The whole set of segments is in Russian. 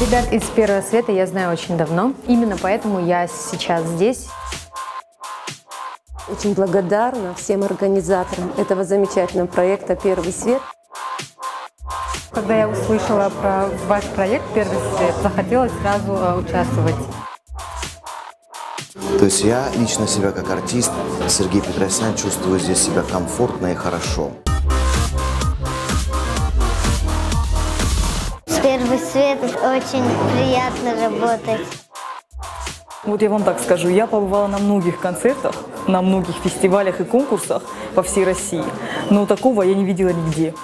Ребят из «Первого света» я знаю очень давно. Именно поэтому я сейчас здесь. Очень благодарна всем организаторам этого замечательного проекта «Первый свет». Когда я услышала про ваш проект «Первый свет», захотелось сразу участвовать. То есть я лично себя как артист, Сергей Петросян, чувствую здесь себя комфортно и хорошо. «Первый свет» очень приятно работать. Вот я вам так скажу, я побывала на многих концертах, на многих фестивалях и конкурсах по всей России, но такого я не видела нигде.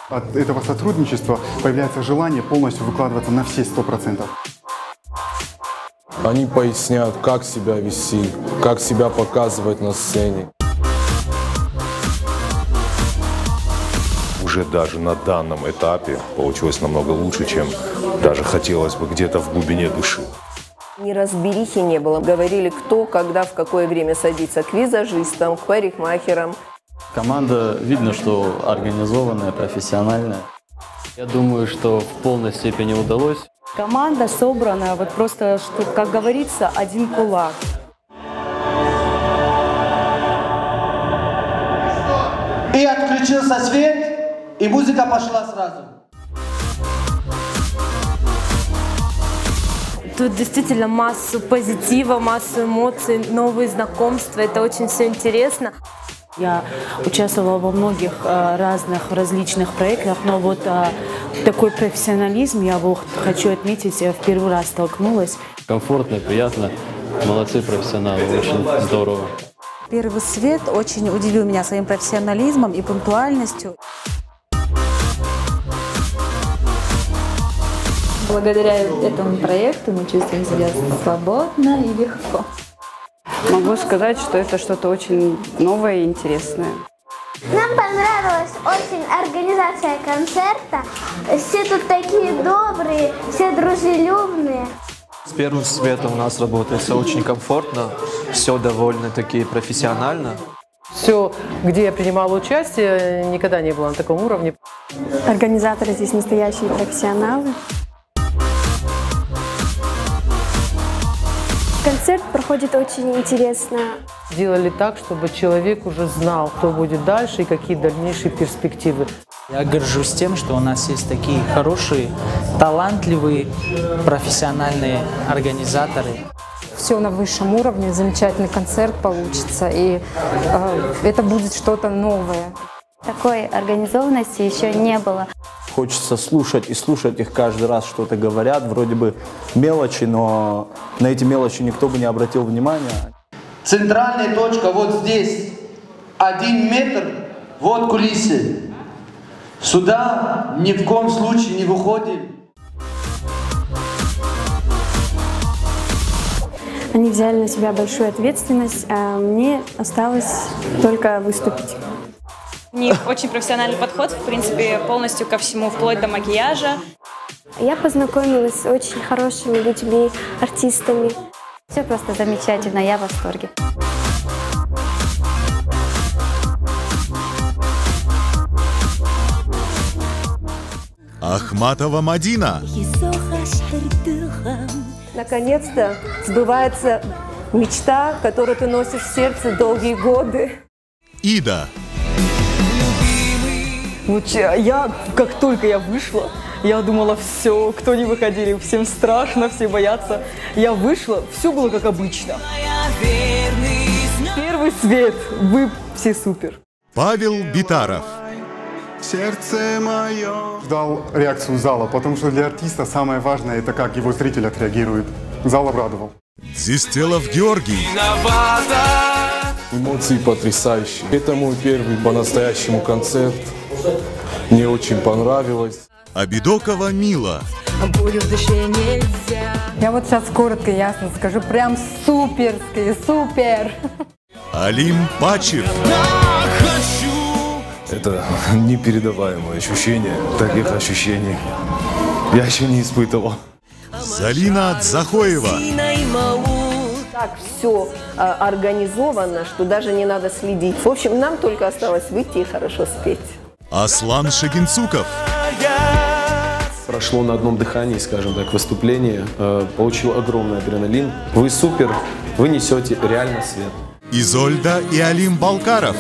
От этого сотрудничества появляется желание полностью выкладываться на все 100%. Они поясняют, как себя вести, как себя показывать на сцене. Уже даже на данном этапе получилось намного лучше, чем даже хотелось бы где-то в глубине души. Неразберихи не было. Говорили, кто, когда, в какое время садится к визажистам, к парикмахерам. Команда, видно, что организованная, профессиональная. Я думаю, что в полной степени удалось. Команда собрана, вот просто, что, как говорится, один кулак. И отключился свет, и музыка пошла сразу. Тут действительно массу позитива, массу эмоций, новые знакомства. Это очень все интересно. Я участвовала во многих различных проектах, но вот такой профессионализм, я вот хочу отметить, я в первый раз столкнулась. Комфортно, приятно. Молодцы профессионалы, очень здорово. «Первый свет» очень удивил меня своим профессионализмом и пунктуальностью. Благодаря этому проекту мы чувствуем себя свободно и легко. Могу сказать, что это что-то очень новое и интересное. Нам понравилась очень организация концерта. Все тут такие добрые, все дружелюбные. С «Первым светом» у нас работается очень комфортно, все довольно-таки профессионально. Все, где я принимала участие, никогда не было на таком уровне. Организаторы здесь настоящие профессионалы. Концерт проходит очень интересно. Делали так, чтобы человек уже знал, кто будет дальше и какие дальнейшие перспективы. Я горжусь тем, что у нас есть такие хорошие, талантливые, профессиональные организаторы. Все на высшем уровне, замечательный концерт получится, и это будет что-то новое. Такой организованности еще не было. Хочется слушать и слушать их каждый раз, что-то говорят. Вроде бы мелочи, но на эти мелочи никто бы не обратил внимания. Центральная точка вот здесь. 1 метр, вот кулисы. Сюда ни в коем случае не выходим. Они взяли на себя большую ответственность, а мне осталось только выступить. У них очень профессиональный подход, в принципе, полностью ко всему, вплоть до макияжа. Я познакомилась с очень хорошими людьми, артистами. Все просто замечательно, я в восторге. Ахматова Мадина. Наконец-то сбывается мечта, которую ты носишь в сердце долгие годы. Ида. Вот я, как только я вышла, я думала, все, кто не выходили, всем страшно, все боятся. Я вышла, все было как обычно. «Первый свет», вы все супер. Павел Битаров. Сердце мое. Ждал реакцию зала, потому что для артиста самое важное — это как его зритель отреагирует. Зал обрадовал. Дзистелов Георгий. Эмоции потрясающие. Это мой первый по-настоящему концерт. Мне очень понравилось. Абидокова Мила. Я вот сейчас коротко и ясно скажу, прям суперские, супер! Алим Пачев. Это непередаваемое ощущение. Таких ощущений я еще не испытывал. Залина Дзахоева. Так все организовано, что даже не надо следить. В общем, нам только осталось выйти и хорошо спеть. Аслан Шагинцуков. Прошло на одном дыхании, скажем так, выступление. Получил огромный адреналин. Вы супер, вы несете реально свет. Изольда и Алим Балкаров.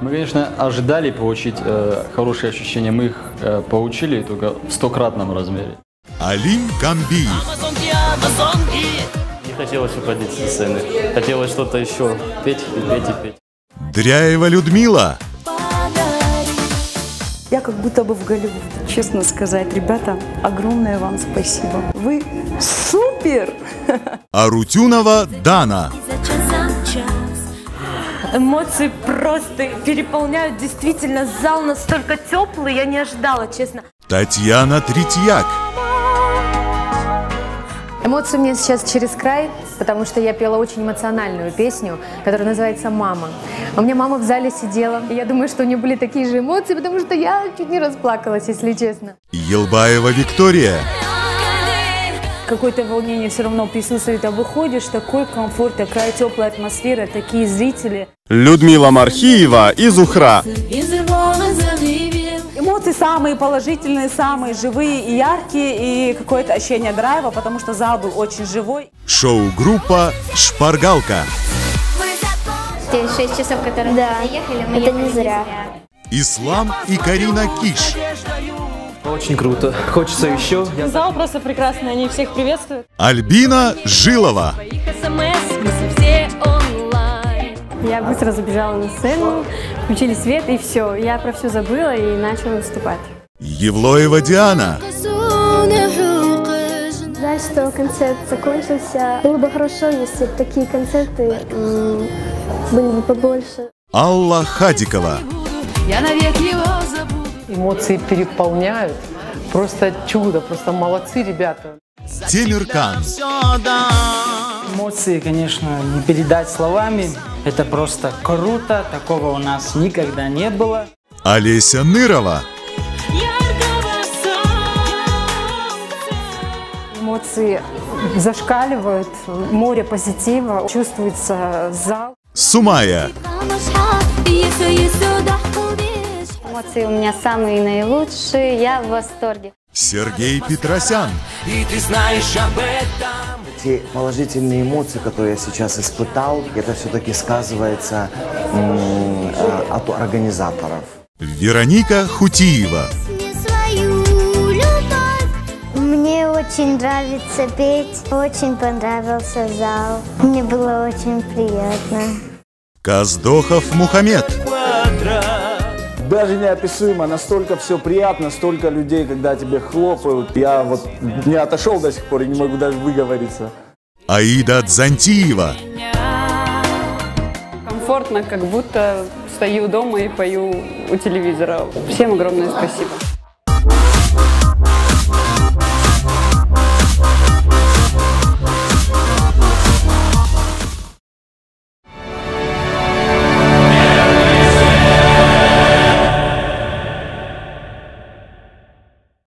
Мы, конечно, ожидали получить хорошие ощущения. Мы их получили только в 100-кратном размере. Алим Камби. Не хотелось уходить со сцены. Хотелось что-то еще петь и петь и петь. Дряева Людмила. Я как будто бы в Голливуде, честно сказать. Ребята, огромное вам спасибо. Вы супер! Арутюнова Дана. Эмоции просто переполняют. Действительно, зал настолько теплый, я не ожидала, честно. Татьяна Третьяк. Эмоции у меня сейчас через край, потому что я пела очень эмоциональную песню, которая называется «Мама». У меня мама в зале сидела, и я думаю, что у нее были такие же эмоции, потому что я чуть не расплакалась, если честно. Елбаева Виктория. Какое-то волнение все равно присутствует, а выходишь, такой комфорт, такая теплая атмосфера, такие зрители. Людмила Мархиева из Ухра. Эмоции самые положительные, самые живые и яркие, и какое-то ощущение драйва, потому что зал был очень живой. Шоу-группа «Шпаргалка». Те 6 часов, которые мы ехали, мы это не зря. Ислам и Карина Киш. Очень круто. Хочется еще. Зал просто прекрасный, они всех приветствуют. Альбина Жилова. Я быстро забежала на сцену, включили свет и все. Я про все забыла и начала выступать. Евлоева Диана. Жаль, что концерт закончился. Было бы хорошо, если бы такие концерты были бы побольше. Алла Хадикова. Я навек его забуду. Эмоции переполняют. Просто чудо, просто молодцы ребята. Темиркан. Эмоции, конечно, не передать словами. Это просто круто, такого у нас никогда не было. Олеся Нырова. Эмоции зашкаливают, море позитива, чувствуется зал. Сумая. Эмоции у меня самые наилучшие, я в восторге. Сергей Петросян. И ты знаешь об этом. Те положительные эмоции, которые я сейчас испытал, это все-таки сказывается от организаторов. Вероника Хутиева. Мне очень нравится петь, очень понравился зал. Мне было очень приятно. Каздохов Мухаммед. Даже неописуемо, настолько все приятно, столько людей, когда тебе хлопают. Я вот не отошел до сих пор и не могу даже выговориться. Аида Дзантиева. Комфортно, как будто стою дома и пою у телевизора. Всем огромное спасибо.